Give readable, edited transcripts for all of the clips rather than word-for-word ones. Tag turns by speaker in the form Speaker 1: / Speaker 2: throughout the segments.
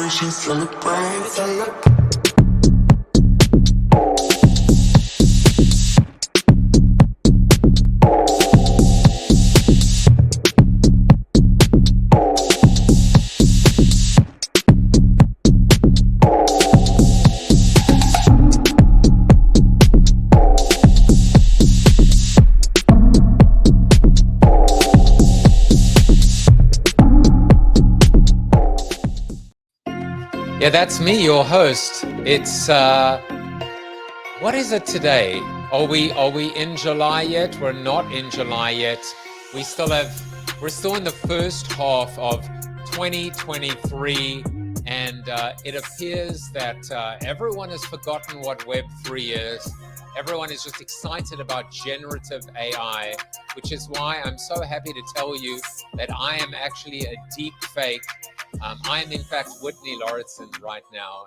Speaker 1: celebration, celebrate, celebrate.
Speaker 2: Yeah, that's me, your host. It's what is it today? Are we in July yet? We're not in July yet. We're still in the first half of 2023, and it appears that everyone has forgotten what Web3 is. Everyone is just excited about generative AI, which is why I'm so happy to tell you that I am actually a deep fake. I am in fact Whitney Lauritsen right now,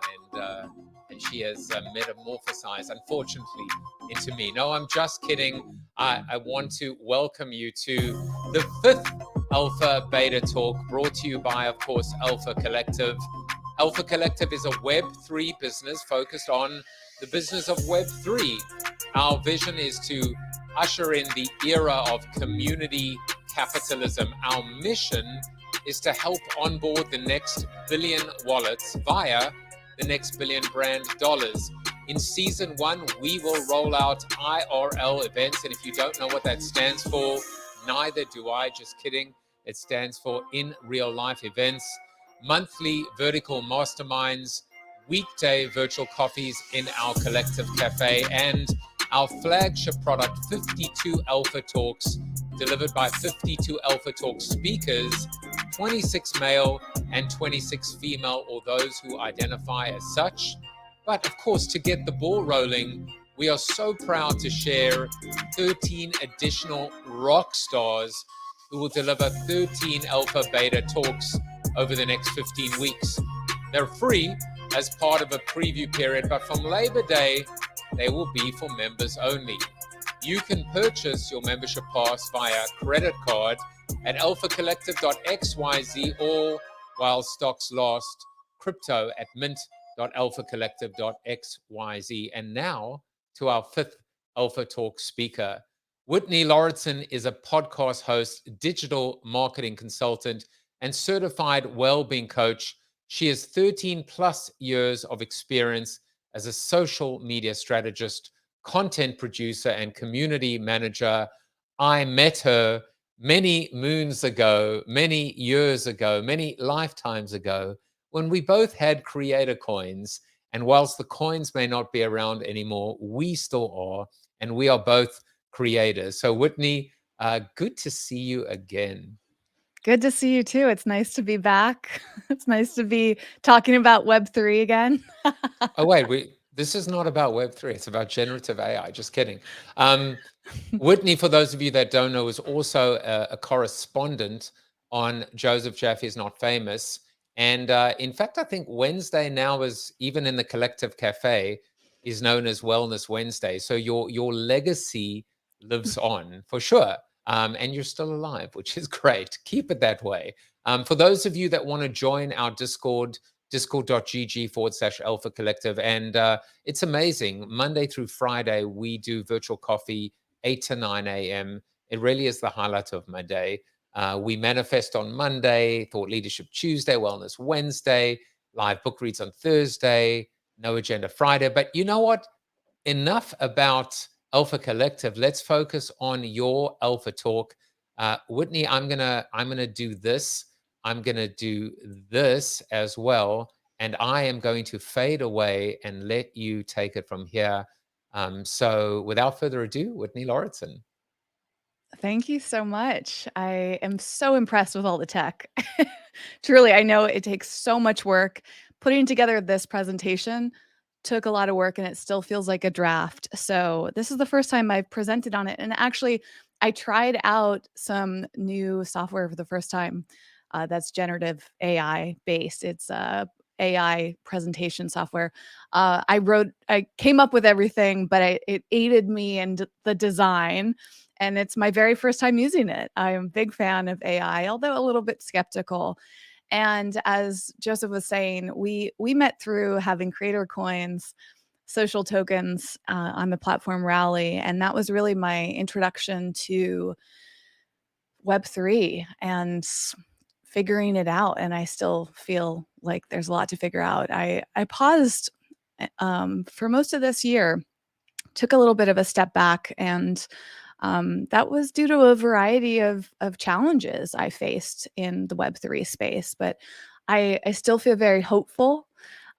Speaker 2: and she has metamorphosized, unfortunately, into me. No, I'm just kidding. I want to welcome you to the 5th Alpha Beta Talk, brought to you by, of course, Alpha Collective. Alpha Collective is a Web3 business focused on the business of Web3. Our vision is to usher in the era of community capitalism. Our mission is to help onboard the next billion wallets via the next billion brand dollars. In season 1, we will roll out IRL events. And if you don't know what that stands for, neither do I, just kidding. It stands for in real life events, monthly vertical masterminds, weekday virtual coffees in our collective cafe, and our flagship product, 52 Alpha Talks, delivered by 52 Alpha Talk speakers, 26 male and 26 female, or those who identify as such. But of course, to get the ball rolling, we are so proud to share 13 additional rock stars who will deliver 13 Alpha Beta Talks over the next 15 weeks. They're free as part of a preview period, but from Labor Day, they will be for members only. You can purchase your membership pass via credit card at alphacollective.xyz, or while stocks last, crypto at mint.alphacollective.xyz. And now to our 5th Alpha Talk speaker. Whitney Lauritsen is a podcast host, digital marketing consultant, and certified well-being coach. She has 13 plus years of experience as a social media strategist, content producer, and community manager. I met her many moons ago, many years ago, many lifetimes ago, when we both had creator coins. And whilst the coins may not be around anymore, we still are, and we are both creators. So Whitney, good to see you again.
Speaker 3: Good to see you too. It's nice to be back. It's nice to be talking about Web3 again.
Speaker 2: Oh, wait, this is not about Web3. It's about generative AI. Just kidding. Whitney, for those of you that don't know, is also a correspondent on Joseph Jaffe's Not Famous. And in fact, I think Wednesday now is, even in the Collective Cafe, is known as Wellness Wednesday. So your legacy lives on for sure. And you're still alive, which is great. Keep it that way. For those of you that want to join our Discord, discord.gg/Alpha Collective. And it's amazing. Monday through Friday, we do virtual coffee, 8 to 9 a.m. It really is the highlight of my day. We manifest on Monday, Thought Leadership Tuesday, Wellness Wednesday, live book reads on Thursday, No Agenda Friday. But you know what? Enough about Alpha Collective. Let's focus on your Alpha Talk. Whitney, I'm gonna do this. I'm gonna do this as well, and I am going to fade away and let you take it from here. So, without further ado, Whitney Lauritsen.
Speaker 3: Thank you so much. I am so impressed with all the tech. Truly, I know it takes so much work. Putting together this presentation took a lot of work, and it still feels like a draft. So this is the first time I've presented on it. And actually, I tried out some new software for the first time that's generative AI based. It's AI presentation software. I came up with everything, but it aided me in the design. And it's my very first time using it. I'm a big fan of AI, although a little bit skeptical. And as Joseph was saying, we met through having creator coins, social tokens on the platform Rally, and that was really my introduction to Web3 and figuring it out. And I still feel like there's a lot to figure out. I paused for most of this year, took a little bit of a step back, and that was due to a variety of challenges I faced in the Web3 space. But I still feel very hopeful.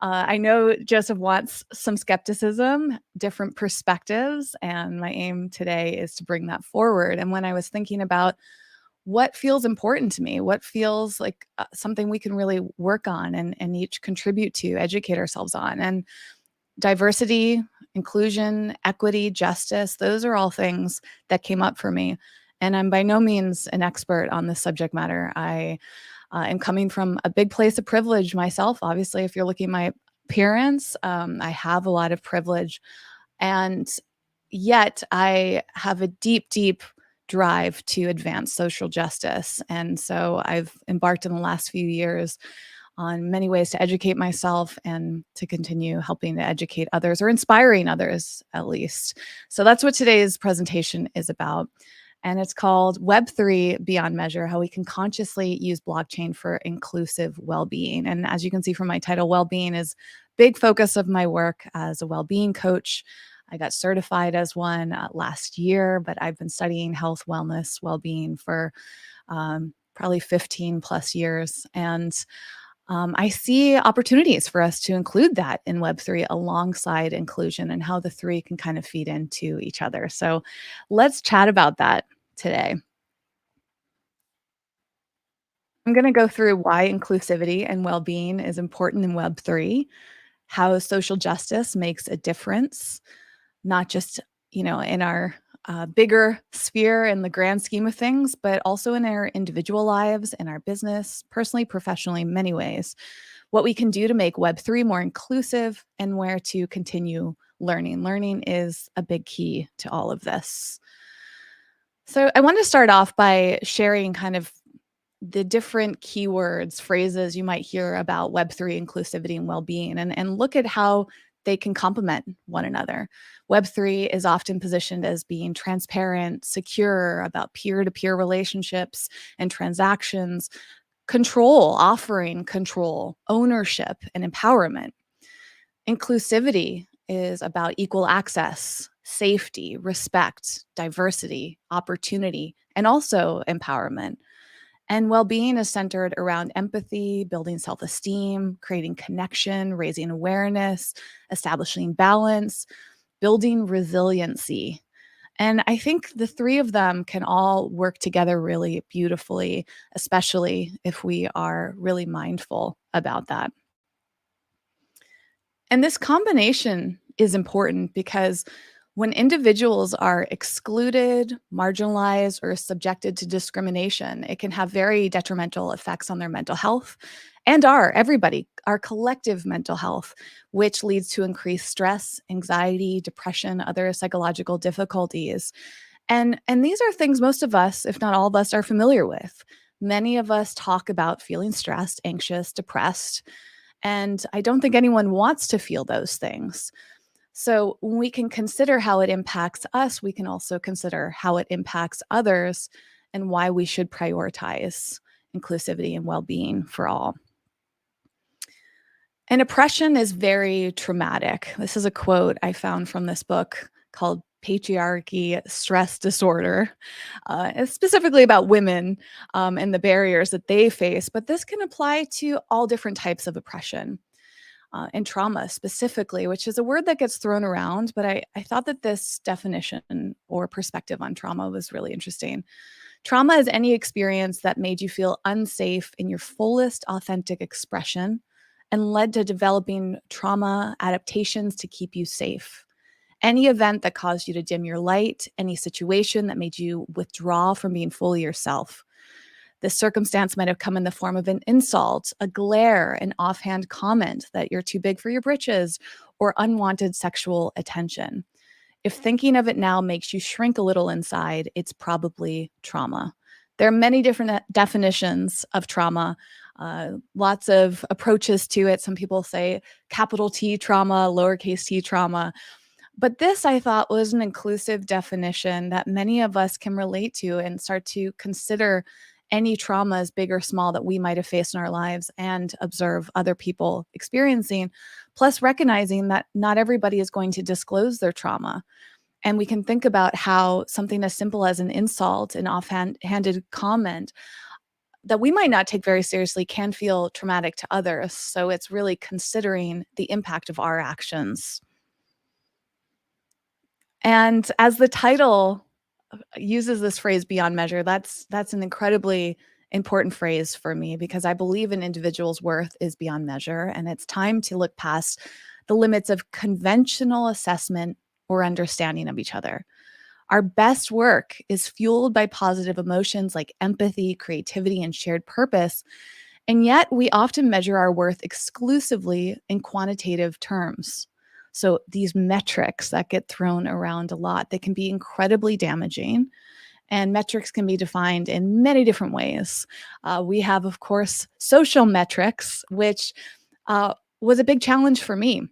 Speaker 3: I know Joseph wants some skepticism, different perspectives, and my aim today is to bring that forward. And when I was thinking about what feels important to me, what feels like something we can really work on and each contribute to, educate ourselves on, and diversity, inclusion, equity, justice, those are all things that came up for me. And I'm by no means an expert on this subject matter. I am coming from a big place of privilege myself. Obviously, if you're looking at my appearance, I have a lot of privilege. And yet I have a deep, deep drive to advance social justice. And so I've embarked in the last few years on many ways to educate myself and to continue helping to educate others or inspiring others, at least. So that's what today's presentation is about. And it's called Web3 Beyond Measure, how we can consciously use blockchain for inclusive well-being. And as you can see from my title, well-being is big focus of my work as a well-being coach. I got certified as one last year, but I've been studying health, wellness, well-being for probably 15 plus years. And I see opportunities for us to include that in Web3 alongside inclusion and how the three can kind of feed into each other. So let's chat about that today. I'm going to go through why inclusivity and well-being is important in Web3, how social justice makes a difference, not just, in our bigger sphere in the grand scheme of things, but also in our individual lives, in our business, personally, professionally, many ways. What we can do to make Web3 more inclusive and where to continue learning. Learning is a big key to all of this. So I want to start off by sharing kind of the different keywords, phrases you might hear about Web3 inclusivity and well-being, and look at how they can complement one another. Web3 is often positioned as being transparent, secure, about peer-to-peer relationships and transactions, control, offering control, ownership, and empowerment. Inclusivity is about equal access, safety, respect, diversity, opportunity, and also empowerment. And well being is centered around empathy, building self esteem, creating connection, raising awareness, establishing balance, building resiliency. And I think the three of them can all work together really beautifully, especially if we are really mindful about that. And this combination is important because when individuals are excluded, marginalized, or subjected to discrimination, it can have very detrimental effects on their mental health and our collective mental health, which leads to increased stress, anxiety, depression, other psychological difficulties. And these are things most of us, if not all of us, are familiar with. Many of us talk about feeling stressed, anxious, depressed, and I don't think anyone wants to feel those things. So when we can consider how it impacts us, we can also consider how it impacts others and why we should prioritize inclusivity and well-being for all. And oppression is very traumatic. This is a quote I found from this book called Patriarchy Stress Disorder. It's specifically about women and the barriers that they face, but this can apply to all different types of oppression. And trauma specifically, which is a word that gets thrown around, but I thought that this definition or perspective on trauma was really interesting. Trauma is any experience that made you feel unsafe in your fullest authentic expression and led to developing trauma adaptations to keep you safe. Any event that caused you to dim your light, any situation that made you withdraw from being fully yourself. This circumstance might have come in the form of an insult, a glare, an offhand comment that you're too big for your britches, or unwanted sexual attention. If thinking of it now makes you shrink a little inside, it's probably trauma. There are many different definitions of trauma. Lots of approaches to it. Some people say capital T trauma, lowercase t trauma. But this, I thought, was an inclusive definition that many of us can relate to and start to consider any traumas, big or small, that we might have faced in our lives and observe other people experiencing, plus recognizing that not everybody is going to disclose their trauma. And we can think about how something as simple as an insult, an offhanded comment that we might not take very seriously can feel traumatic to others. So it's really considering the impact of our actions. And as the title uses this phrase beyond measure, that's an incredibly important phrase for me because I believe an individual's worth is beyond measure, and it's time to look past the limits of conventional assessment or understanding of each other. Our best work is fueled by positive emotions like empathy, creativity, and shared purpose. And yet, we often measure our worth exclusively in quantitative terms. So, these metrics that get thrown around a lot, they can be incredibly damaging. And metrics can be defined in many different ways. We have, of course, social metrics, which was a big challenge for me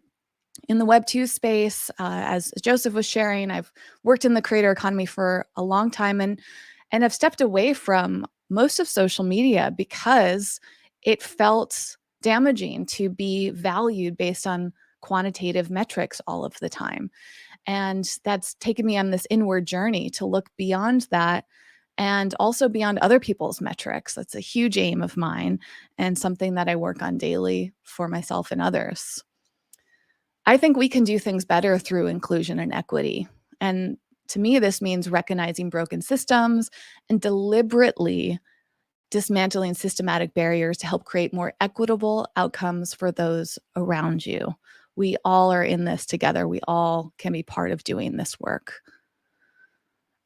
Speaker 3: in the Web2 space. As Joseph was sharing, I've worked in the creator economy for a long time and I've stepped away from most of social media because it felt damaging to be valued based on quantitative metrics all of the time. And that's taken me on this inward journey to look beyond that and also beyond other people's metrics. That's a huge aim of mine and something that I work on daily for myself and others. I think we can do things better through inclusion and equity. And to me, this means recognizing broken systems and deliberately dismantling systematic barriers to help create more equitable outcomes for those around you. We all are in this together. We all can be part of doing this work.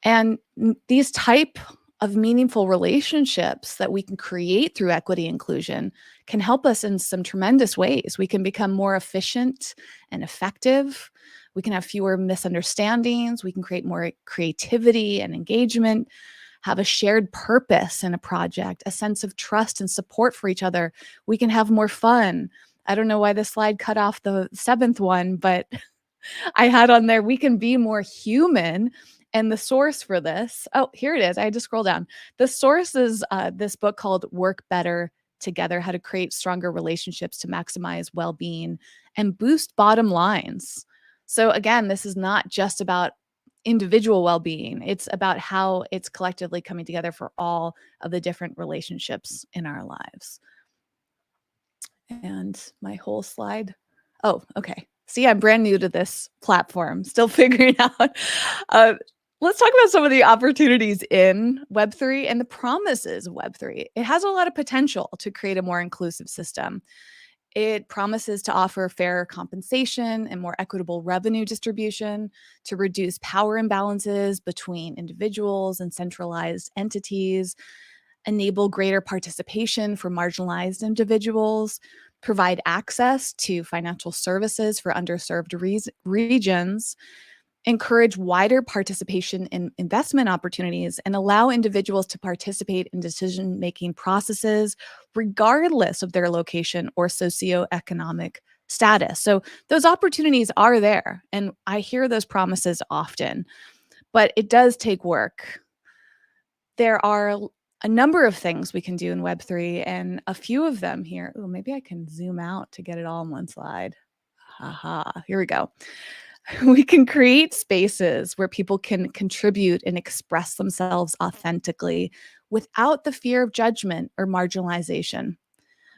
Speaker 3: And these type of meaningful relationships that we can create through equity inclusion can help us in some tremendous ways. We can become more efficient and effective. We can have fewer misunderstandings. We can create more creativity and engagement, have a shared purpose in a project, a sense of trust and support for each other. We can have more fun. I don't know why the slide cut off the seventh one, but I had on there, we can be more human. And the source for this, oh, here it is. I had to scroll down. The source is this book called Work Better Together: How to Create Stronger Relationships to Maximize Well-Being and Boost Bottom Lines. So again, this is not just about individual well-being. It's about how it's collectively coming together for all of the different relationships in our lives. And my whole slide. Oh, okay. See, I'm brand new to this platform, still figuring out. Uh, let's talk about some of the opportunities in Web3 and the promises of Web3. It has a lot of potential to create a more inclusive system. It promises to offer fairer compensation and more equitable revenue distribution, to reduce power imbalances between individuals and centralized entities, enable greater participation for marginalized individuals, provide access to financial services for underserved regions, encourage wider participation in investment opportunities, and allow individuals to participate in decision-making processes regardless of their location or socioeconomic status. So those opportunities are there, and I hear those promises often, but it does take work. There are a number of things we can do in Web3, and a few of them here. Oh, maybe I can zoom out to get it all in one slide. Haha, here we go. We can create spaces where people can contribute and express themselves authentically without the fear of judgment or marginalization.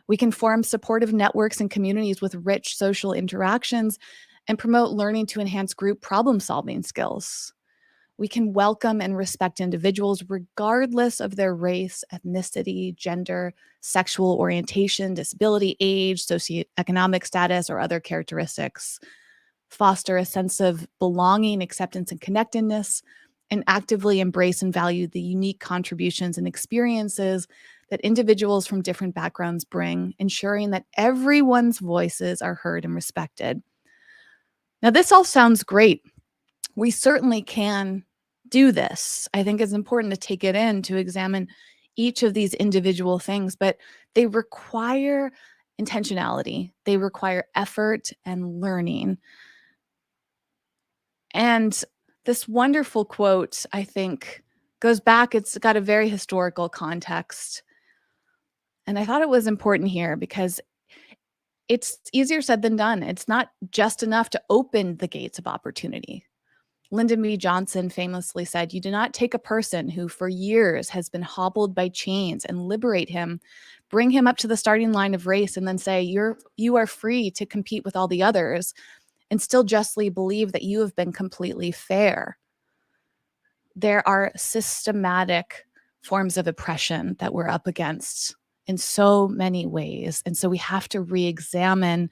Speaker 3: We can form supportive networks and communities with rich social interactions and promote learning to enhance group problem-solving skills. We can welcome and respect individuals regardless of their race, ethnicity, gender, sexual orientation, disability, age, socioeconomic status, or other characteristics. Foster a sense of belonging, acceptance, and connectedness, and actively embrace and value the unique contributions and experiences that individuals from different backgrounds bring, ensuring that everyone's voices are heard and respected. Now, this all sounds great. We certainly can do this. I think it's important to take it in to examine each of these individual things, but they require intentionality. They require effort and learning. And this wonderful quote, I think, goes back, it's got a very historical context. And I thought it was important here because it's easier said than done. It's not just enough to open the gates of opportunity. Lyndon B. Johnson famously said, "You do not take a person who for years has been hobbled by chains and liberate him, bring him up to the starting line of race, and then say, you are free to compete with all the others, and still justly believe that you have been completely fair." There are systematic forms of oppression that we're up against in so many ways. And so we have to re-examine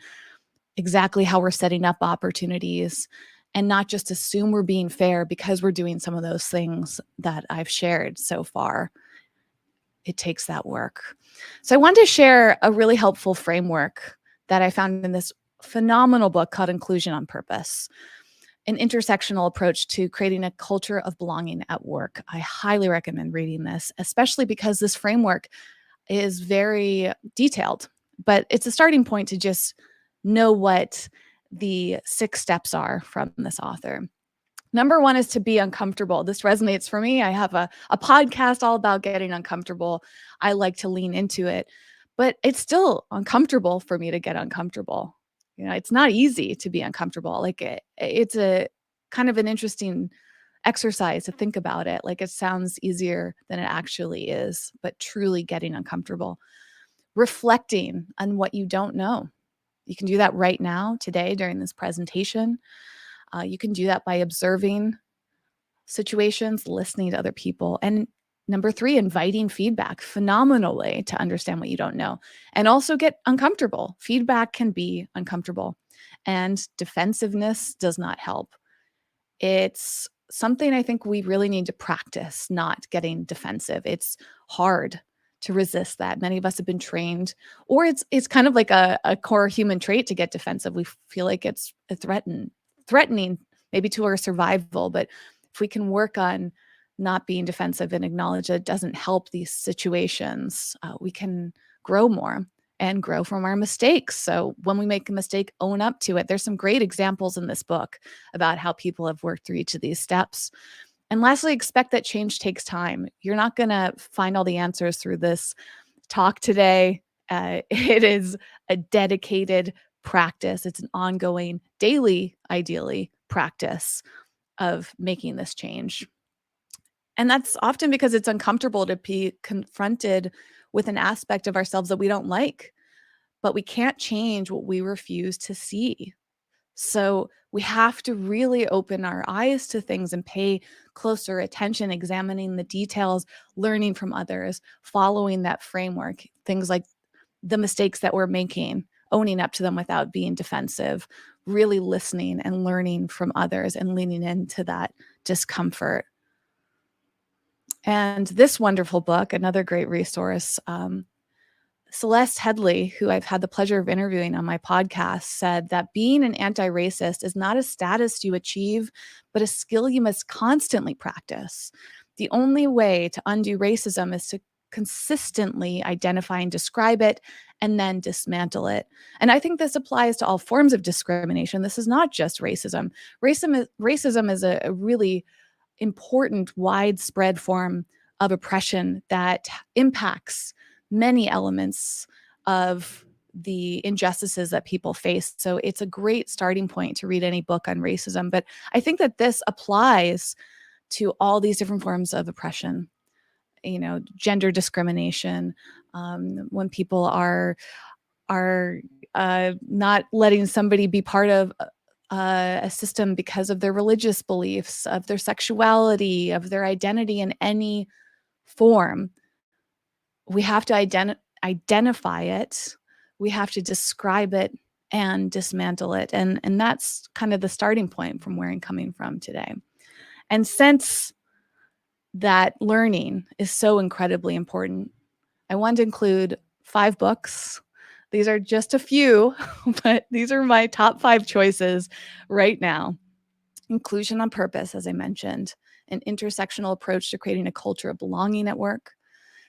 Speaker 3: exactly how we're setting up opportunities and not just assume we're being fair because we're doing some of those things that I've shared so far. It takes that work. So I wanted to share a really helpful framework that I found in this phenomenal book called Inclusion on Purpose, an intersectional approach to creating a culture of belonging at work. I highly recommend reading this, especially because this framework is very detailed, but it's a starting point to just know what the 6 steps are from this author. Number 1 is to be uncomfortable. This resonates for me. I have a podcast all about getting uncomfortable. I like to lean into it, but it's still uncomfortable for me to get uncomfortable. It's not easy to be uncomfortable. Like it's a kind of an interesting exercise to think about it. Like it sounds easier than it actually is, but truly getting uncomfortable. Reflecting on what you don't know. You can do that right now, today, during this presentation. You can do that by observing situations, listening to other people. And number 3, inviting feedback. Phenomenal way to understand what you don't know. And also get uncomfortable. Feedback can be uncomfortable. And defensiveness does not help. It's something I think we really need to practice, not getting defensive. It's hard to resist that. Many of us have been trained, or it's kind of like a core human trait to get defensive. We feel like it's threatening maybe to our survival. But if we can work on not being defensive and acknowledge that it doesn't help these situations, we can grow more and grow from our mistakes. So when we make a mistake, own up to it. There's some great examples in this book about how people have worked through each of these steps. And lastly, expect that change takes time. You're not going to find all the answers through this talk today. It is a dedicated practice. It's an ongoing, daily, ideally, practice of making this change. And that's often because it's uncomfortable to be confronted with an aspect of ourselves that we don't like, but we can't change what we refuse to see. So we have to really open our eyes to things and pay closer attention, examining the details, learning from others, following that framework, things like the mistakes that we're making, owning up to them without being defensive, really listening and learning from others and leaning into that discomfort. And this wonderful book, another great resource, Celeste Headley, who I've had the pleasure of interviewing on my podcast, said that being an anti-racist is not a status you achieve, but a skill you must constantly practice. The only way to undo racism is to consistently identify and describe it and then dismantle it. And I think this applies to all forms of discrimination. This is not just racism. Racism is a really important, widespread form of oppression that impacts many elements of the injustices that people face. So it's a great starting point to read any book on racism. But I think that this applies to all these different forms of oppression, gender discrimination, when people are not letting somebody be part of a system because of their religious beliefs, of their sexuality, of their identity in any form. We have to identify it. We have to describe it and dismantle it. And that's kind of the starting point from where I'm coming from today. And since that learning is so incredibly important, I want to include 5 books. These are just a few, but these are my top 5 choices right now. Inclusion on Purpose, as I mentioned, an intersectional approach to creating a culture of belonging at work.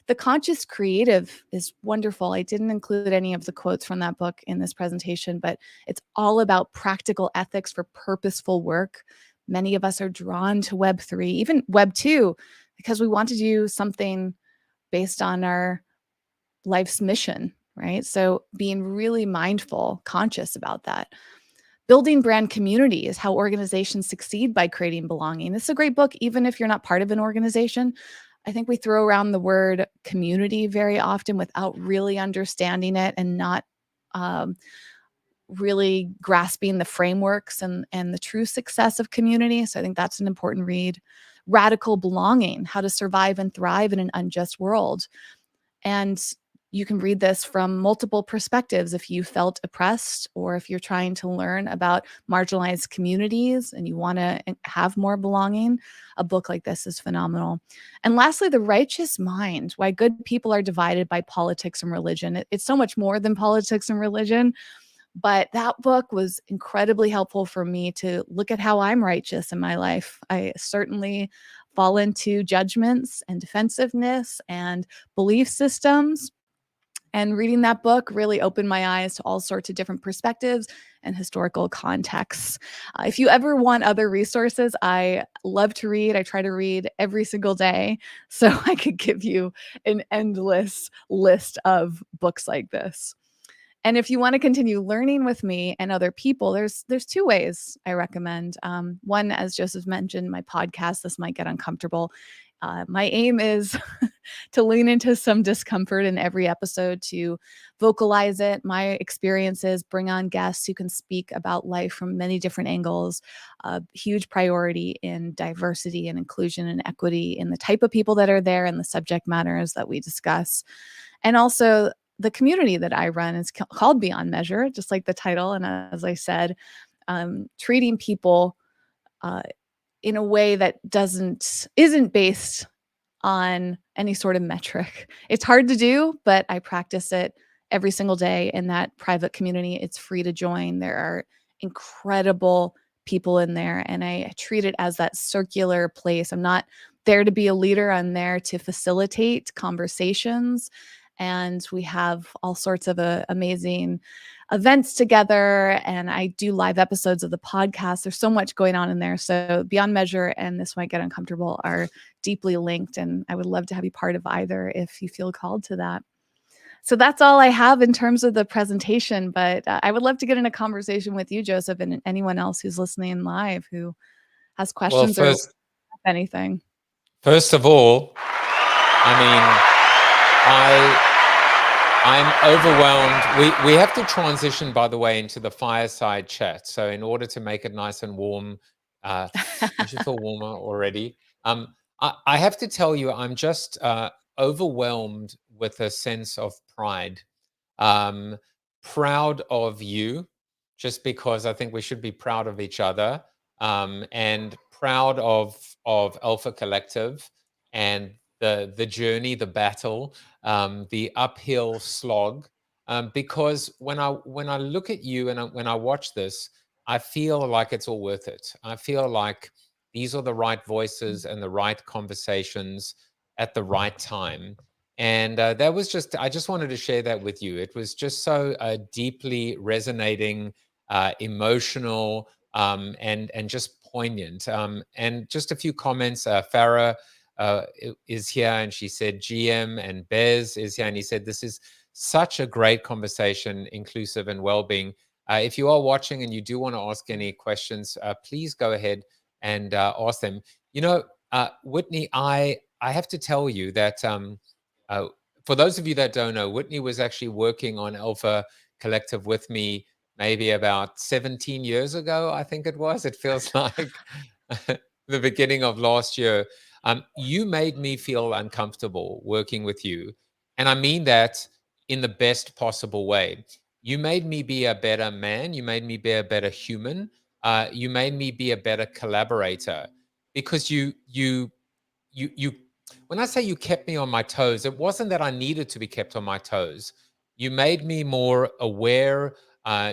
Speaker 3: The Conscious Creative is wonderful. I didn't include any of the quotes from that book in this presentation, but it's all about practical ethics for purposeful work. Many of us are drawn to Web3, even Web2, because we want to do something based on our life's mission, right? So being really mindful, conscious about that. Building Brand Community is how organizations succeed by creating belonging. This is a great book, even if you're not part of an organization. I think we throw around the word community very often without really understanding it and not really grasping the frameworks and the true success of community. So I think that's an important read. Radical Belonging, How to Survive and Thrive in an Unjust World. And you can read this from multiple perspectives if you felt oppressed or if you're trying to learn about marginalized communities and you want to have more belonging. A book like this is phenomenal. And lastly, The Righteous Mind, Why Good People Are Divided by Politics and Religion. It's so much more than politics and religion, but that book was incredibly helpful for me to look at how I'm righteous in my life. I certainly fall into judgments and defensiveness and belief systems. And reading that book really opened my eyes to all sorts of different perspectives and historical contexts. If you ever want other resources, I love to read. I try to read every single day. So I could give you an endless list of books like this. And if you want to continue learning with me and other people, there's two ways I recommend. One, as Joseph mentioned, my podcast, This Might Get Uncomfortable. My aim is to lean into some discomfort in every episode, to vocalize it, my experiences, bring on guests who can speak about life from many different angles. A huge priority in diversity and inclusion and equity in the type of people that are there and the subject matters that we discuss. And also, the community that I run is called Beyond Measure, just like the title. And as I said, treating people in a way that isn't based on any sort of metric. It's hard to do, but I practice it every single day in that private community. It's free to join. There are incredible people in there, and I treat it as that circular place. I'm not there to be a leader. I'm there to facilitate conversations, and we have all sorts of amazing events together, and I do live episodes of the podcast. There's so much going on in there. So Beyond Measure and This Might Get Uncomfortable are deeply linked, and I would love to have you part of either if you feel called to that. So that's all I have in terms of the presentation, but I would love to get in a conversation with you, Joseph, and anyone else who's listening live who has
Speaker 2: Well,
Speaker 3: questions or anything.
Speaker 2: first of all, I mean, I'm overwhelmed. We have to transition, by the way, into the fireside chat. So in order to make it nice and warm, you should feel warmer already. I have to tell you, I'm just overwhelmed with a sense of pride. Proud of you, just because I think we should be proud of each other, and proud of Alpha Collective and the journey, the battle, the uphill slog. Because when I look at you and when I watch this, I feel like it's all worth it. I feel like these are the right voices and the right conversations at the right time. And that was I just wanted to share that with you. It was just so deeply resonating, emotional, and just poignant. And just a few comments. Farah is here, and she said GM, and Bez is here, and he said this is such a great conversation, inclusive and well-being. If you are watching and you do want to ask any questions, please go ahead and ask them. You know, Whitney, I have to tell you that uh, for those of you that don't know, Whitney was actually working on Alpha Collective with me maybe about 17 years ago, I think it was. It feels like the beginning of last year. You made me feel uncomfortable working with you. And I mean that in the best possible way. You made me be a better man. You made me be a better human. You made me be a better collaborator because you when I say you kept me on my toes, it wasn't that I needed to be kept on my toes. You made me more aware.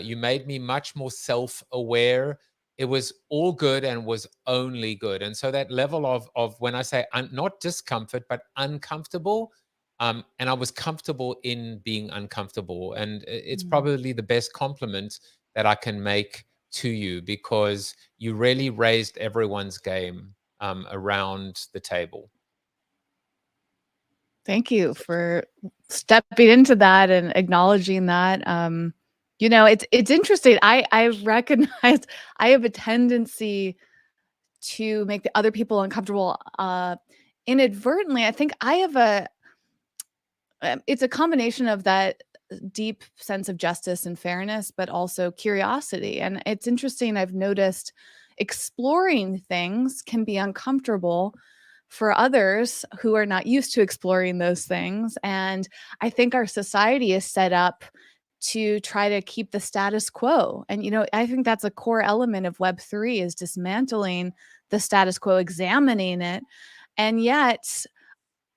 Speaker 2: You made me much more self-aware. It was all good and was only good. And so that level of when I say not discomfort but uncomfortable, and I was comfortable in being uncomfortable. And it's
Speaker 3: Mm.
Speaker 2: probably the best compliment that I can make to you, because you really raised everyone's game around the table.
Speaker 3: Thank you for stepping into that and acknowledging that. It's interesting. I recognize I have a tendency to make the other people uncomfortable inadvertently. I think I have it's a combination of that deep sense of justice and fairness, but also curiosity. And it's interesting. I've noticed exploring things can be uncomfortable for others who are not used to exploring those things. And I think our society is set up to try to keep the status quo. And I think that's a core element of Web3 is dismantling the status quo, examining it. And yet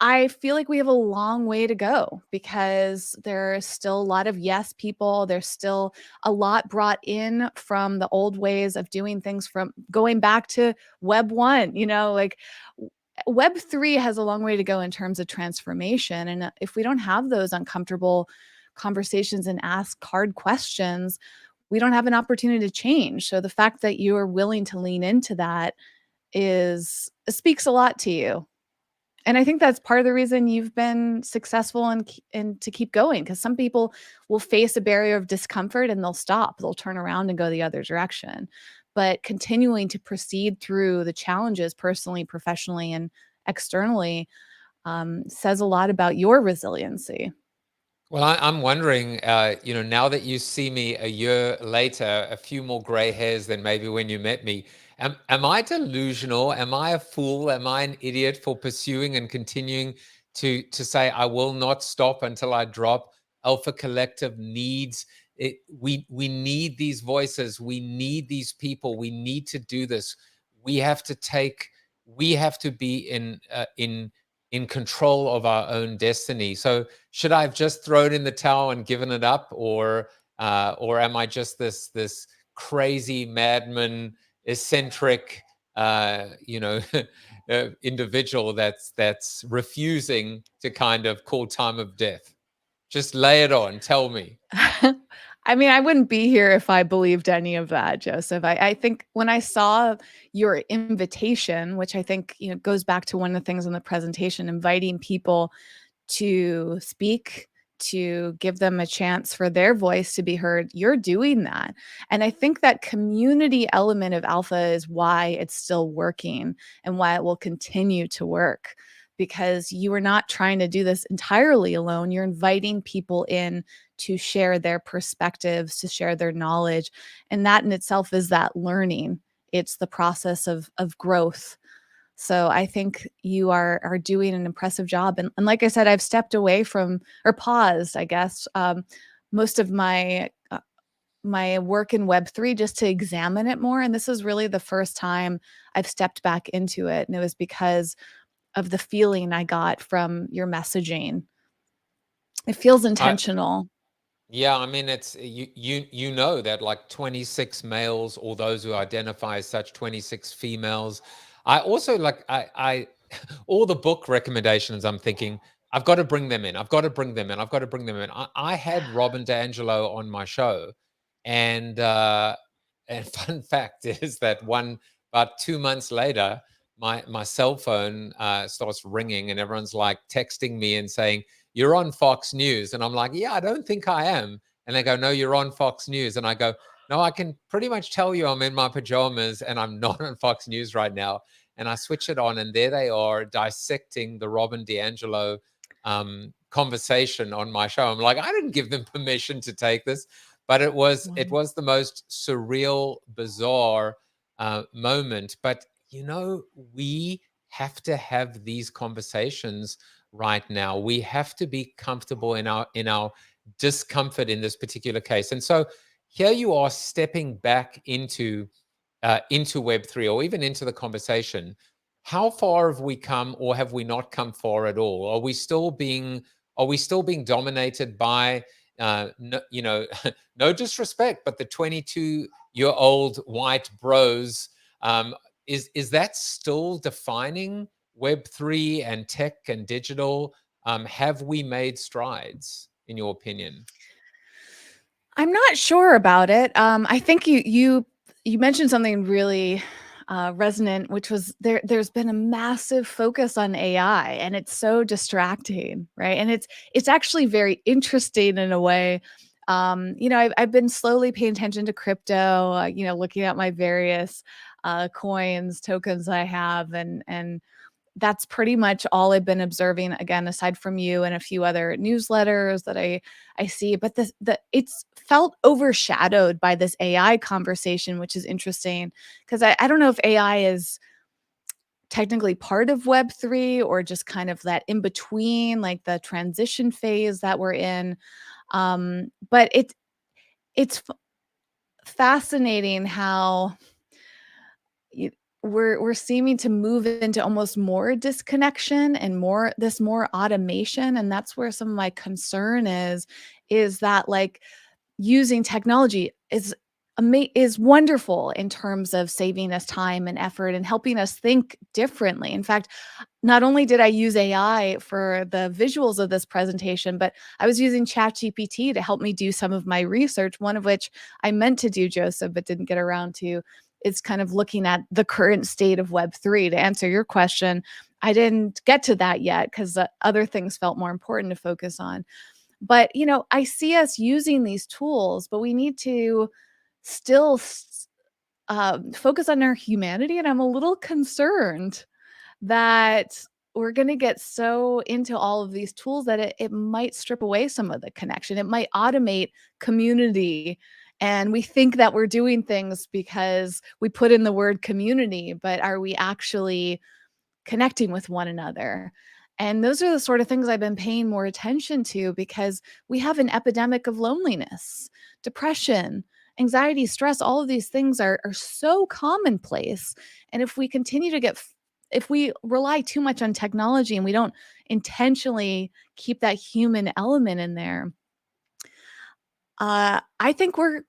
Speaker 3: I feel like we have a long way to go because there's still a lot of yes people. There's still a lot brought in from the old ways of doing things, from going back to Web 1, Web 3 has a long way to go in terms of transformation. And if we don't have those uncomfortable conversations and ask hard questions, we don't have an opportunity to change. So the fact that you are willing to lean into that is speaks a lot to you. And I think that's part of the reason you've been successful and to keep going, because some people will face a barrier of discomfort and they'll stop. They'll turn around and go the other direction. But continuing to proceed through the challenges personally, professionally, and externally says a lot about your resiliency.
Speaker 2: Well, I'm wondering, now that you see me a year later, a few more gray hairs than maybe when you met me, am I delusional? Am I a fool? Am I an idiot for pursuing and continuing to say I will not stop until I drop? Alpha Collective needs it. We need these voices. We need these people. We need to do this. We have to take. We have to be in control of our own destiny. So should I have just thrown in the towel and given it up, or am I just this crazy madman, eccentric, individual that's refusing to kind of call time of death? Just lay it on. Tell me.
Speaker 3: I mean, I wouldn't be here if I believed any of that, Joseph. I think when I saw your invitation, which I think goes back to one of the things in the presentation, inviting people to speak, to give them a chance for their voice to be heard, you're doing that. And I think that community element of Alpha is why it's still working and why it will continue to work, because you are not trying to do this entirely alone. You're inviting people in to share their perspectives, to share their knowledge. And that in itself is that learning. It's the process of growth. So I think you are doing an impressive job. And like I said, I've stepped away from, or paused, I guess, most of my work in Web3 just to examine it more. And this is really the first time I've stepped back into it. And it was because of the feeling I got from your messaging. It feels intentional.
Speaker 2: Yeah, I mean, it's you know that like 26 males, or those who identify as such, 26 females. I also like I all the book recommendations. I'm thinking I've got to bring them in. I've got to bring them in. I've got to bring them in. I had Robin DiAngelo on my show, and fun fact is that about 2 months later, my cell phone starts ringing, and everyone's like texting me and saying, "You're on Fox News." And I'm like, "Yeah, I don't think I am." And they go, "No, you're on Fox News." And I go, "No, I can pretty much tell you I'm in my pajamas and I'm not on Fox News right now." And I switch it on, and there they are dissecting the Robin DiAngelo conversation on my show. I'm like, I didn't give them permission to take this, but it was
Speaker 3: Wow.
Speaker 2: it was the most surreal, bizarre moment. But we have to have these conversations right now. We have to be comfortable in our discomfort in this particular case. And so here you are stepping back into Web3, or even into the conversation. How far have we come, or have we not come far at all? Are we still being dominated by no, no disrespect, but the 22-year-old white bros? Is that still defining Web3 and tech and digital? Have we made strides, in your opinion?
Speaker 3: I'm not sure about it. I think you mentioned something really resonant, which was there's been a massive focus on AI, and it's so distracting, right? And it's actually very interesting in a way. I've been slowly paying attention to crypto, looking at my various coins, tokens I have, and that's pretty much all I've been observing, again, aside from you and a few other newsletters that I see. But it's felt overshadowed by this AI conversation, which is interesting because I don't know if AI is technically part of Web3 or just kind of that in between, like the transition phase that we're in. But it's fascinating how y we're seeming to move into almost more disconnection and more automation, and that's where some of my concern is that, like, using technology is wonderful in terms of saving us time and effort and helping us think differently. In fact, not only did I use AI for the visuals of this presentation, but I was using ChatGPT to help me do some of my research, one of which I meant to do, Joseph, but didn't get around to. It's kind of looking at the current state of Web3. To answer your question, I didn't get to that yet because other things felt more important to focus on. But, I see us using these tools, but we need to still focus on our humanity. And I'm a little concerned that we're going to get so into all of these tools that it might strip away some of the connection. It might automate community. And we think that we're doing things because we put in the word community, but are we actually connecting with one another? And those are the sort of things I've been paying more attention to because we have an epidemic of loneliness, depression, anxiety, stress. All of these things are so commonplace. And if we continue to if we rely too much on technology and we don't intentionally keep that human element in there, I think we're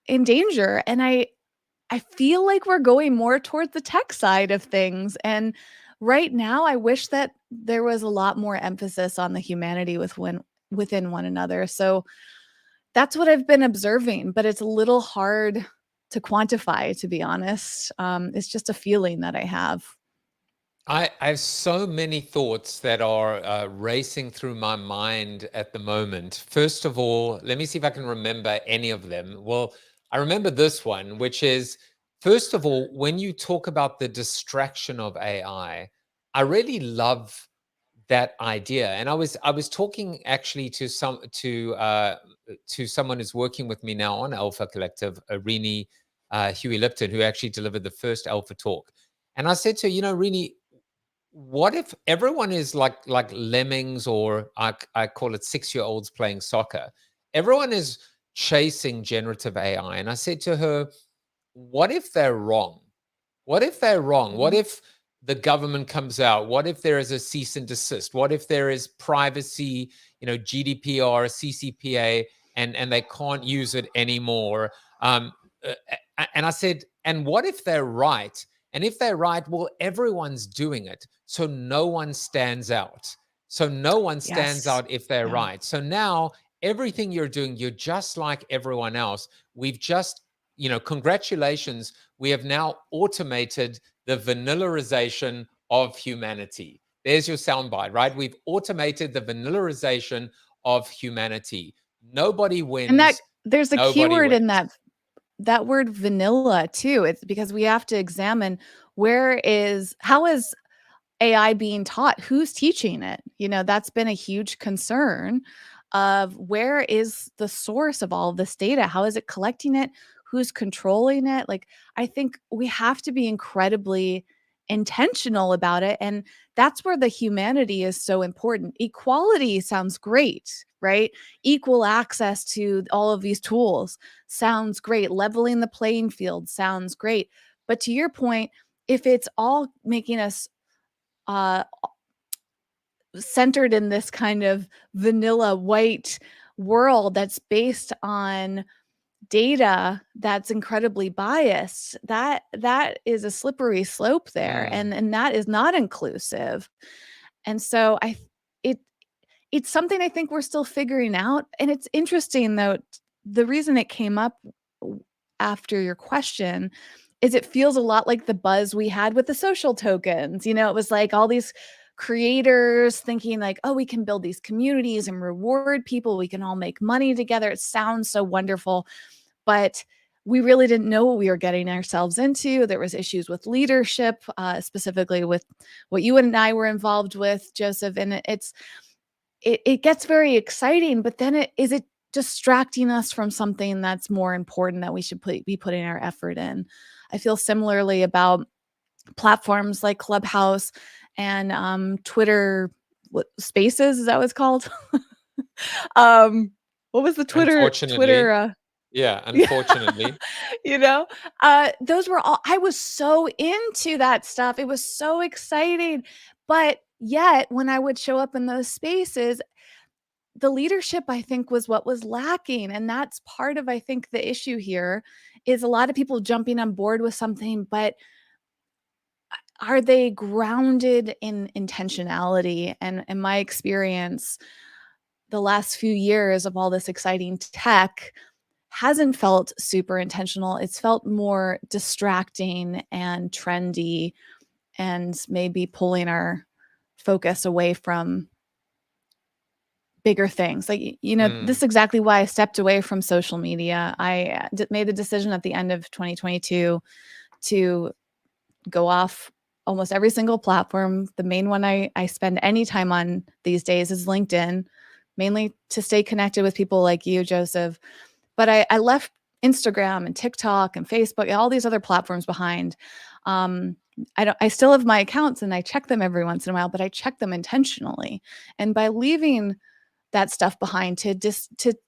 Speaker 3: in danger. And I feel like we're going more towards the tech side of things. And right now, I wish that there was a lot more emphasis on the humanity within one another. So that's what I've been observing, but it's a little hard to quantify, to be honest. It's just a feeling that I have.
Speaker 2: I have so many thoughts that are racing through my mind at the moment. First of all, let me see if I can remember any of them. Well, I remember this one, which is, first of all, when you talk about the distraction of I really love that idea. And I was talking actually to someone who's working with me now on Alpha Collective, Rini Huey Lipton, who actually delivered the first Alpha talk. And I said to her, Rini, what if everyone is like lemmings, or I call it 6-year-olds playing soccer? Everyone is chasing generative AI. And I said to her, what if they're wrong? What if they're wrong? What
Speaker 3: Mhm.
Speaker 2: if the government comes out? What if there is a cease and desist? What if there is privacy, GDPR, CCPA, and they can't use it anymore? Um, and I said, and what if they're right? And if they're right, well, everyone's doing it. So no one stands out. So no one stands
Speaker 3: Yes.
Speaker 2: out if they're
Speaker 3: Yeah.
Speaker 2: right. So now everything you're doing, you're just like everyone else. We've just, congratulations, we have now automated the vanillaization of humanity. There's your soundbite, right? We've automated the vanillaization of humanity. Nobody
Speaker 3: And that
Speaker 2: wins.
Speaker 3: there's a
Speaker 2: Nobody
Speaker 3: keyword in
Speaker 2: wins.
Speaker 3: that word vanilla too. It's because we have to examine how is AI being taught? Who's teaching it? That's been a huge concern of where is the source of all of this data? How is it collecting it? Who's controlling it? Like, I think we have to be incredibly intentional about it. And that's where the humanity is so important. Equality sounds great, right? Equal access to all of these tools sounds great. Leveling the playing field sounds great. But to your point, if it's all making us uh, centered in this kind of vanilla white world that's based on data that's incredibly biased, that is a slippery slope there,
Speaker 2: Mm.
Speaker 3: and that is not inclusive. And so it it's something I think we're still figuring out. And it's interesting though, the reason it came up after your question is it feels a lot like the buzz we had with the social tokens. It was like all these creators thinking like, oh, we can build these communities and reward people. We can all make money together. It sounds so wonderful, but we really didn't know what we were getting ourselves into. There was issues with leadership, specifically with what you and I were involved with, Joseph. And it gets very exciting, but then is it distracting us from something that's more important that we should be putting our effort in? I feel similarly about platforms like Clubhouse and Twitter Spaces. Is that what it's called? What was the Twitter?
Speaker 2: Unfortunately, yeah,
Speaker 3: Yeah,
Speaker 2: unfortunately.
Speaker 3: you know, those were all. I was so into that stuff. It was so exciting, but yet when I would show up in those spaces, the leadership, I think, was what was lacking. And that's part of, I think, the issue here is a lot of people jumping on board with something, but are they grounded in intentionality? And in my experience, the last few years of all this exciting tech hasn't felt super intentional. It's felt more distracting and trendy and maybe pulling our focus away from bigger things. Like, this
Speaker 2: Mm,
Speaker 3: is exactly why I stepped away from social media. I made the decision at the end of 2022 to go off almost every single platform. The main one I spend any time on these days is LinkedIn, mainly to stay connected with people like you, Joseph. But I left Instagram and TikTok and Facebook and all these other platforms behind. Um, I still have my accounts and I check them every once in a while, but I check them intentionally. And by leaving that stuff behind to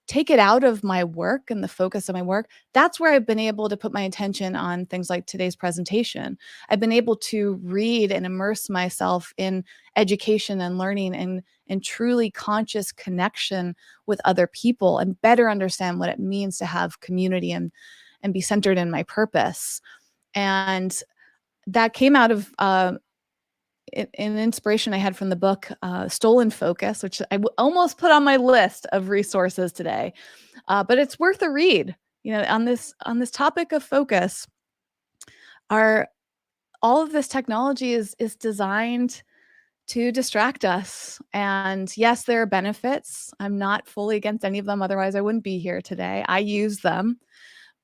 Speaker 3: take it out of my work and the focus of my work, that's where I've been able to put my attention on things like today's presentation. I've been able to read and immerse myself in education and learning and truly conscious connection with other people and better understand what it means to have community and be centered in my purpose. And that came out of an inspiration I had from the book Stolen Focus, which I almost put on my list of resources today, but it's worth a read. On this topic of focus, are all of this technology is designed to distract us. And yes, there are benefits. I'm not fully against any of them. Otherwise, I wouldn't be here today. I use them,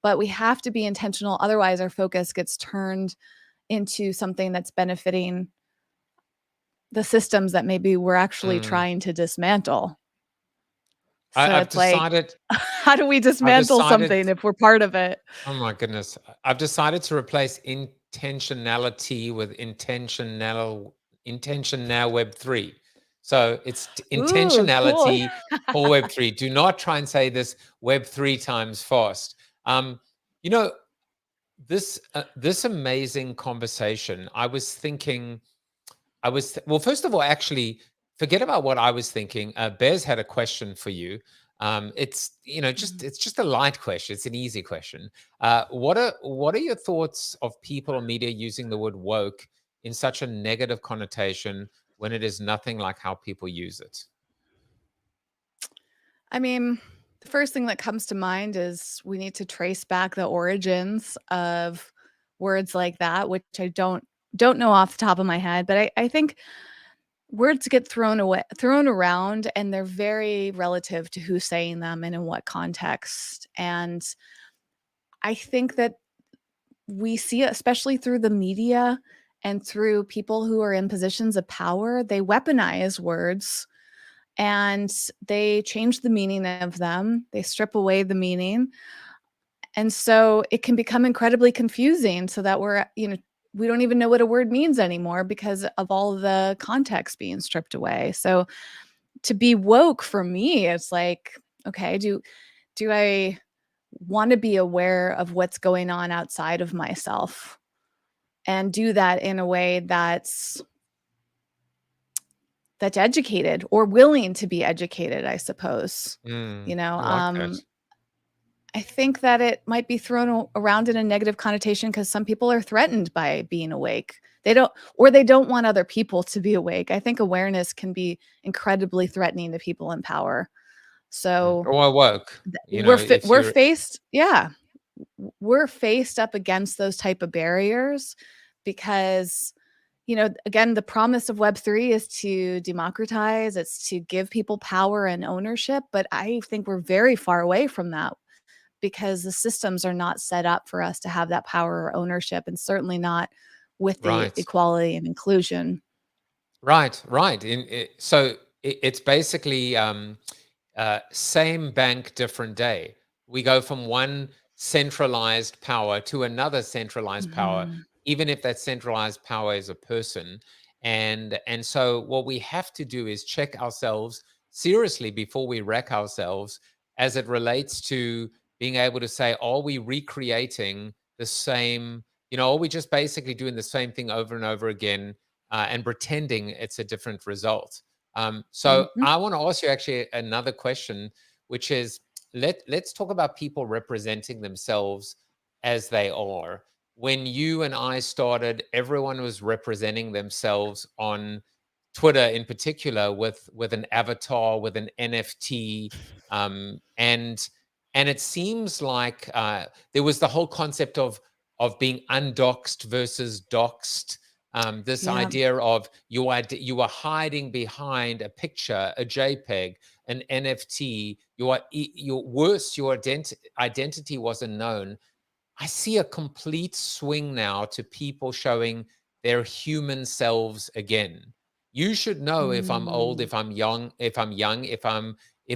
Speaker 3: but we have to be intentional. Otherwise, our focus gets turned into something that's benefiting the systems that maybe we're actually
Speaker 2: mm.
Speaker 3: trying to dismantle. So
Speaker 2: I've
Speaker 3: it's like,
Speaker 2: decided.
Speaker 3: how do we
Speaker 2: I've
Speaker 3: dismantle
Speaker 2: decided.
Speaker 3: something if we're part of it?
Speaker 2: Oh my goodness! I've decided to replace intentionality with intention now Web3. So it's
Speaker 3: Ooh, cool.
Speaker 2: intentionality for Web3. Do not try and say this Web3 times fast. Um, you know, this amazing conversation. I was thinking. Well, first of all, actually, forget about what I was thinking. Bez had a question for you. It's just
Speaker 3: Mhm.
Speaker 2: it's just a light question. It's an easy question. What are your thoughts of people or media using the word woke in such a negative connotation when it is nothing like how people use it?
Speaker 3: I mean, the first thing that comes to mind is we need to trace back the origins of words like that, which I don't know off the top of my head, but I think words get thrown around, and they're very relative to who's saying them and in what context. And I think that we see it, especially through the media and through people who are in positions of power, they weaponize words and they change the meaning of them. They strip away the meaning. And so it can become incredibly confusing so that we don't even know what a word means anymore because of all the context being stripped away. So to be woke for me, it's like, okay, do I want to be aware of what's going on outside of myself and do that in a way that's educated or willing to be educated, I suppose.
Speaker 2: Mm,
Speaker 3: You know,
Speaker 2: I like that.
Speaker 3: I think that it might be thrown around in a negative connotation because some people are threatened by being awake. They don't want other people to be awake. I think awareness can be incredibly threatening to people in power. So
Speaker 2: Or woke, if
Speaker 3: we're
Speaker 2: you're
Speaker 3: faced, yeah, we're faced up against those type of barriers because again, the promise of Web3 is to democratize, it's to give people power and ownership, but I think we're very far away from that because the systems are not set up for us to have that power or ownership, and certainly not with the
Speaker 2: right.
Speaker 3: equality and inclusion.
Speaker 2: Right. So it's basically same bank, different day. We go from one centralized power to another centralized power,
Speaker 3: Mhm.
Speaker 2: even if that centralized power is a person. And so what we have to do is check ourselves seriously before we wreck ourselves as it relates to being able to say, are we recreating the same, are we just basically doing the same thing over and over again and pretending it's a different result? So
Speaker 3: Mhm.
Speaker 2: I want to ask you actually another question, which is let's talk about people representing themselves as they are. When you and I started, everyone was representing themselves on Twitter, in particular, with an avatar, with an NFT, and it seems like there was the whole concept of being undoxed versus doxed. This
Speaker 3: Yeah.
Speaker 2: idea of you are hiding behind a picture, a JPEG, an NFT. Your worse, your identity wasn't known. I see a complete swing now to people showing their human selves again. You should know if I'm old,
Speaker 3: Mm.
Speaker 2: if I'm young, if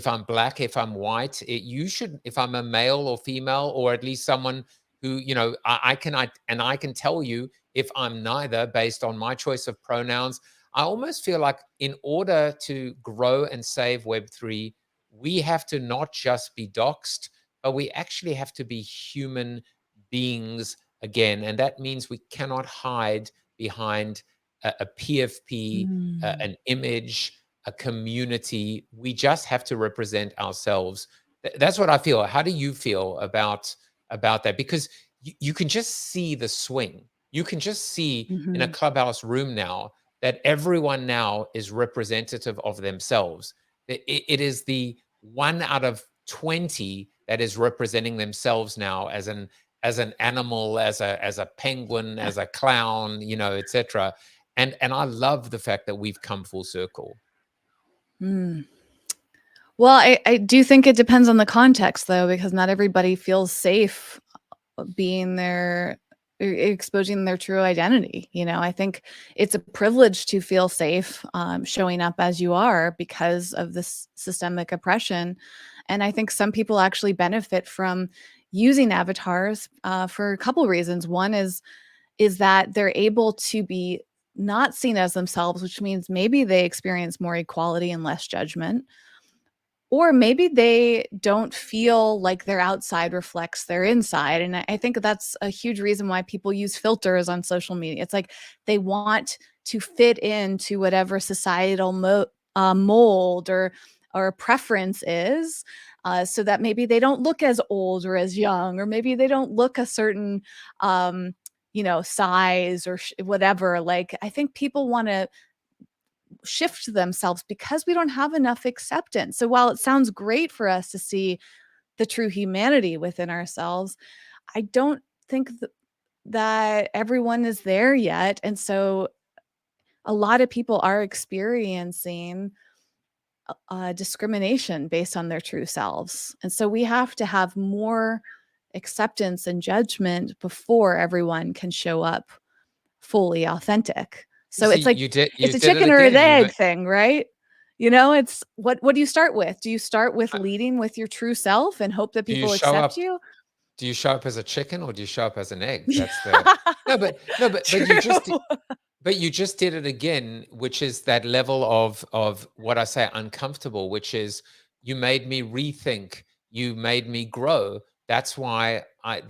Speaker 2: I'm black, if I'm white. You should, if I'm a male or female, or at least someone who I can tell you if I'm neither based on my choice of pronouns. I almost feel like in order to grow and save Web3, we have to not just be doxed, but we actually have to be human beings again. And that means we cannot hide behind a PFP,
Speaker 3: Mm.
Speaker 2: an image, a community. We just have to represent ourselves. That's what I feel. How do you feel about that? Because you can just see the swing. You can just see in a
Speaker 3: Mhm.
Speaker 2: clubhouse room now that everyone now is representative of themselves. It is the 1 out of 20 that is representing themselves now as an animal, as a penguin, as a clown, etc. And I love the fact that we've come full circle.
Speaker 3: Mm. Well, I do think it depends on the context though, because not everybody feels safe being exposing their true identity. I think it's a privilege to feel safe showing up as you are because of this systemic oppression. And I think some people actually benefit from using avatars for a couple reasons. One is that they're able to be not seen as themselves, which means maybe they experience more equality and less judgment, or maybe they don't feel like their outside reflects their inside. And I think that's a huge reason why people use filters on social media. It's like they want to fit into whatever societal mold or preference is, so that maybe they don't look as old or as young, or maybe they don't look a certain size or whatever. Like, I think people want to shift themselves because we don't have enough acceptance. So while it sounds great for us to see the true humanity within ourselves, I don't think that everyone is there yet. And so a lot of people are experiencing discrimination based on their true selves. And so we have to have more acceptance and judgment before everyone can show up fully authentic.
Speaker 2: You
Speaker 3: So
Speaker 2: see,
Speaker 3: it's like
Speaker 2: you
Speaker 3: it's a
Speaker 2: did it
Speaker 3: chicken or the
Speaker 2: again.
Speaker 3: egg thing, right? It's what do you start with? Do you start with leading with your true self and hope that
Speaker 2: Do you
Speaker 3: people
Speaker 2: show
Speaker 3: accept
Speaker 2: up?
Speaker 3: you?
Speaker 2: Do you show up as a chicken or do you show up as an egg?
Speaker 3: Yeah.
Speaker 2: That's the no, but you
Speaker 3: True.
Speaker 2: just But you just did it again, which is that level of what I say uncomfortable, which is you made me rethink, you made me grow. That's why I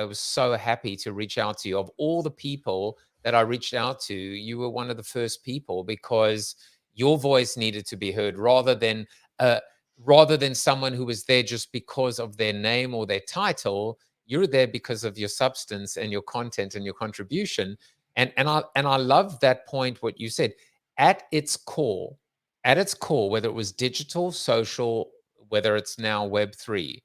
Speaker 2: was so happy to reach out to you. Of all the people that I reached out to, you were one of the first people because your voice needed to be heard rather than uh rather than someone who was there just because of their name or their title. You're there because of your substance and your content and your contribution. And I love that point, what you said. At its core, whether it was digital, social, whether it's now Web3,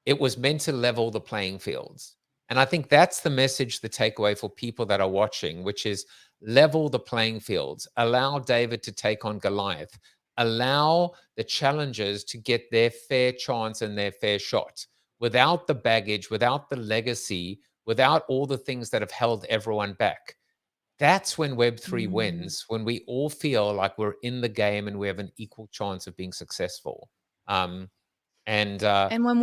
Speaker 2: it was meant to level the playing fields. And I think that's the message, the takeaway for people that are watching, which is level the playing fields. Allow David to take on Goliath. Allow the challengers to get their fair chance and their fair shot without the baggage, without the legacy, without all the things that have held everyone back. That's when Web3
Speaker 3: Mm.
Speaker 2: wins, when we all feel like we're in the game and we have an equal chance of being successful. Um, and
Speaker 3: And when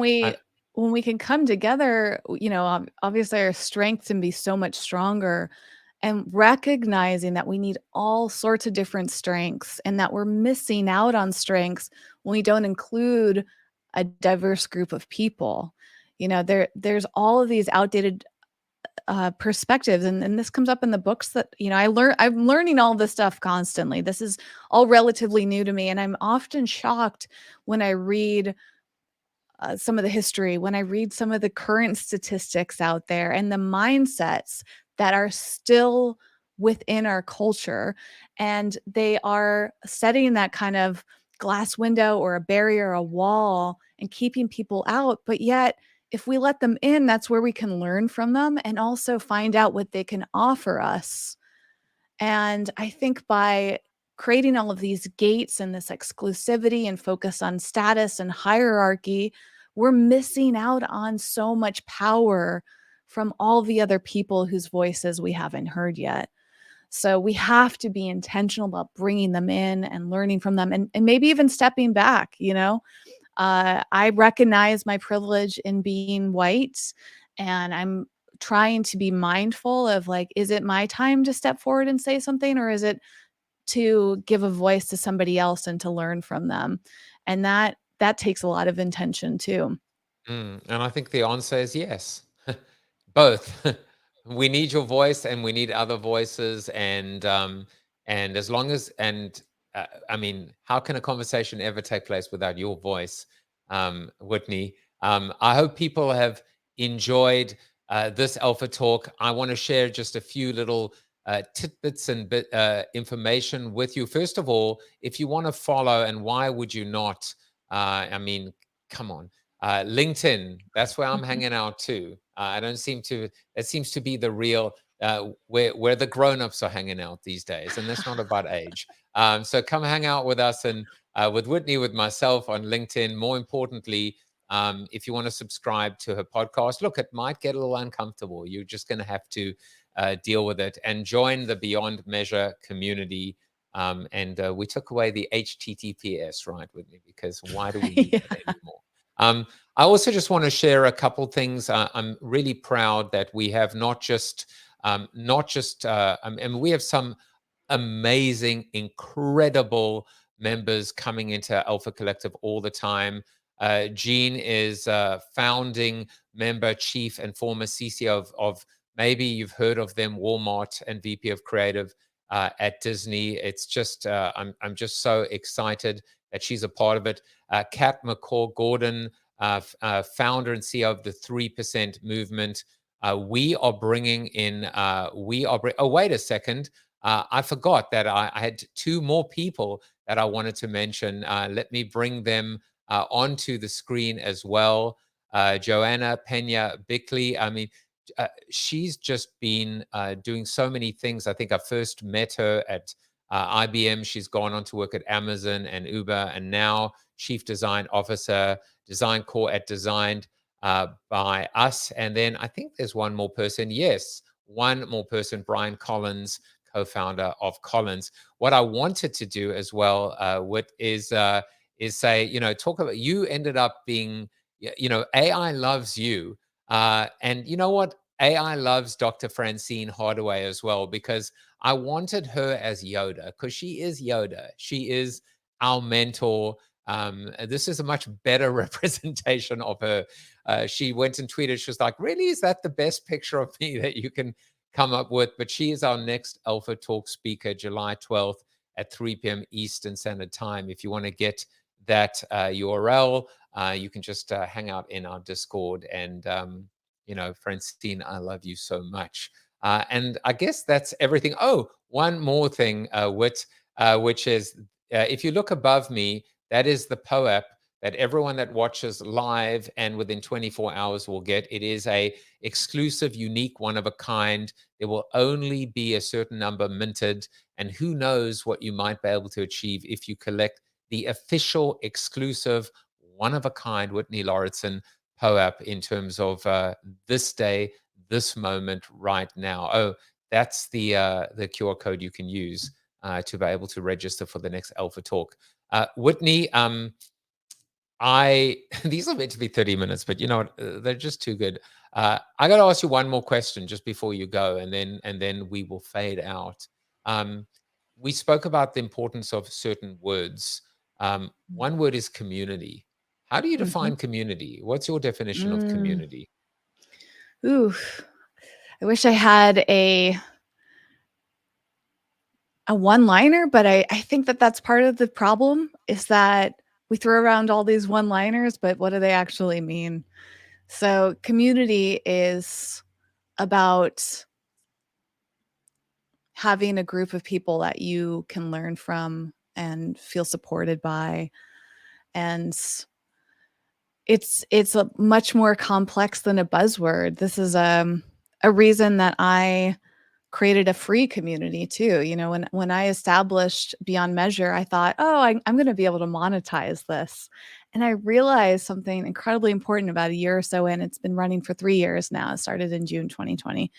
Speaker 3: we can come together, obviously our strengths can be so much stronger, and recognizing that we need all sorts of different strengths and that we're missing out on strengths when we don't include a diverse group of people. There's all of these outdated perspectives, and this comes up in the books that I'm learning all this stuff constantly. This is all relatively new to me, and I'm often shocked when I read some of the history, when I read some of the current statistics out there and the mindsets that are still within our culture. And they are setting that kind of glass window or a barrier, a wall, and keeping people out. But yet, if we let them in, that's where we can learn from them and also find out what they can offer us. And I think by creating all of these gates and this exclusivity and focus on status and hierarchy, we're missing out on so much power from all the other people whose voices we haven't heard yet. So we have to be intentional about bringing them in and learning from them, and maybe even stepping back. I recognize my privilege in being white, and I'm trying to be mindful of, like, is it my time to step forward and say something, or is it to give a voice to somebody else and to learn from them? And that takes a lot of intention too.
Speaker 2: and I think the answer is yes. Both. We need your voice and we need other voices. And as long as, I mean, how can a conversation ever take place without your voice, Whitney? I hope people have enjoyed this Alpha Talk. I want to share just a few little tidbits and information with you. First of all, if you want to follow, and why would you not? I mean, come on. LinkedIn, that's where I'm hanging out too. I don't seem to, it seems to be the real, where the grown-ups are hanging out these days, and that's not about age. So come hang out with us and with Whitney, with myself on LinkedIn. More importantly, if you want to subscribe to her podcast, look, it might get a little uncomfortable. You're just going to have to deal with it and join the Beyond Measure community. And we took away the HTTPS, right, Whitney? Because why do we need
Speaker 3: Yeah.
Speaker 2: that anymore? I also just want to share a couple things. I'm really proud that we have and we have some amazing, incredible members coming into Alpha Collective all the time. Jean is founding member, chief, and former CCO of, maybe you've heard of them, Walmart, and VP of Creative at Disney. It's just, I'm just so excited that she's a part of it. Kat McCall Gordon, founder and CEO of the 3% movement. We are bringing in, oh, wait a second. I forgot that I had two more people that I wanted to mention. Let me bring them onto the screen as well. Joanna Pena Bickley. I mean, she's just been doing so many things. I think I first met her at IBM. She's gone on to work at Amazon and Uber, and now Chief Design Officer, Design Core at Designed by Us. And then I think there's one more person. Yes, one more person, Brian Collins, co-founder of Collins. What I wanted to do as well, is say, talk about, you ended up being, AI loves you. And you know what? AI loves Dr. Francine Hardaway as well, because I wanted her as Yoda, because she is Yoda. She is our mentor. This is a much better representation of her. She went and tweeted, she was like, really, is that the best picture of me that you can come up with? But she is our next Alpha Talk speaker, July 12th at 3 p.m. Eastern Standard Time. If you want to get that URL. You can just hang out in our Discord. And, Francine, I love you so much. And I guess that's everything. Oh, one more thing, which is if you look above me, that is the POAP that everyone that watches live and within 24 hours will get. It is a exclusive, unique, one of a kind. There will only be a certain number minted, and who knows what you might be able to achieve if you collect the official, exclusive, one of a kind Whitney Lauritsen POAP in terms of this day, this moment, right now. Oh, that's the QR code you can use to be able to register for the next Alpha Talk. Whitney, these are meant to be 30 minutes, but you know what? They're just too good. I got to ask you one more question just before you go, and then we will fade out. Um, we spoke about the importance of certain words. One word is community. How do you
Speaker 3: Mhm.
Speaker 2: define community? What's your definition of
Speaker 3: Mm.
Speaker 2: community?
Speaker 3: Ooh, I wish I had a one-liner, but I think that that's part of the problem is that we throw around all these one-liners, but what do they actually mean? So community is about having a group of people that you can learn from and feel supported by. And it's a much more complex than a buzzword. This is a reason that I created a free community too. You know, when I established Beyond Measure, I thought, oh, I'm going to be able to monetize this. And I realized something incredibly important about a year or so in. It's been running for 3 years now. It started in June 2020.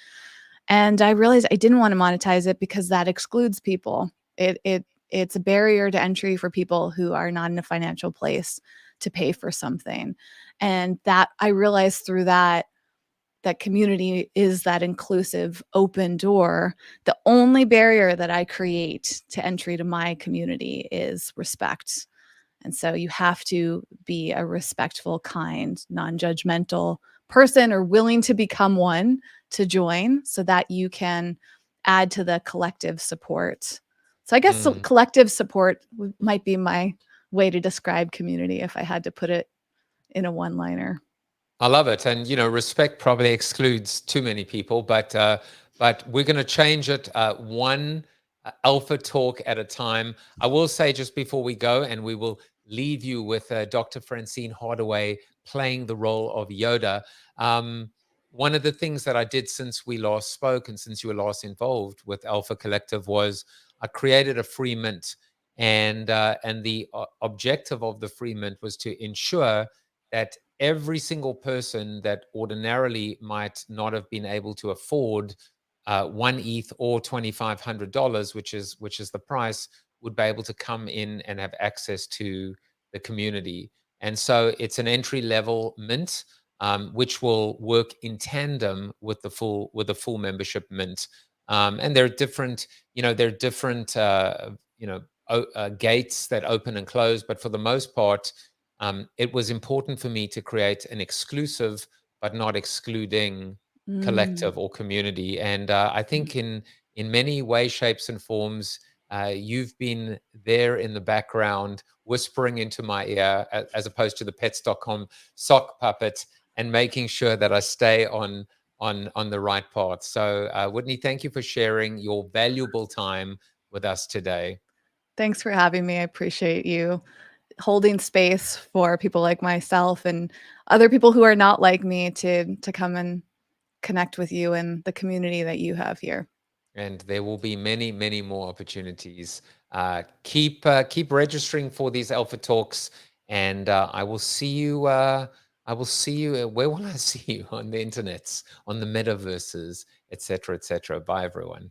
Speaker 3: And I realized I didn't want to monetize it because that excludes people. It's a barrier to entry for people who are not in a financial place to pay for something. And that I realized through that community is that inclusive open door. The only barrier that I create to entry to my community is respect. And so you have to be a respectful, kind, non-judgmental person or willing to become one to join so that you can add to the collective support. So I guess
Speaker 2: Mm.
Speaker 3: collective support might be my way to describe community if I had to put it in a one-liner.
Speaker 2: I love it, and respect probably excludes too many people, but we're going to change it one alpha talk at a time. I will say just before we go, and we will leave you with Dr. Francine Hardaway playing the role of Yoda. Um, One of the things that I did since we last spoke and since you were last involved with Alpha Collective was I created a free mint, and the objective of the free mint was to ensure that every single person that ordinarily might not have been able to afford one ETH or $2,500, which is the price, would be able to come in and have access to the community. And so it's an entry level mint, which will work in tandem with the full membership mint. And there are different, gates that open and close, but for the most part, it was important for me to create an exclusive but not excluding
Speaker 3: Mm.
Speaker 2: collective or community. And I think in many ways, shapes, and forms, you've been there in the background, whispering into my ear, as opposed to the pets.com sock puppet, and making sure that I stay on the right path. So, Whitney, thank you for sharing your valuable time with us today.
Speaker 3: Thanks for having me. I appreciate you holding space for people like myself and other people who are not like me to come and connect with you and the community that you have here.
Speaker 2: And there will be many, many more opportunities. Keep registering for these Alpha Talks, and I will see you. I will see you. Where will I see you? On the internets, on the metaverses, etc., etc. Bye, everyone.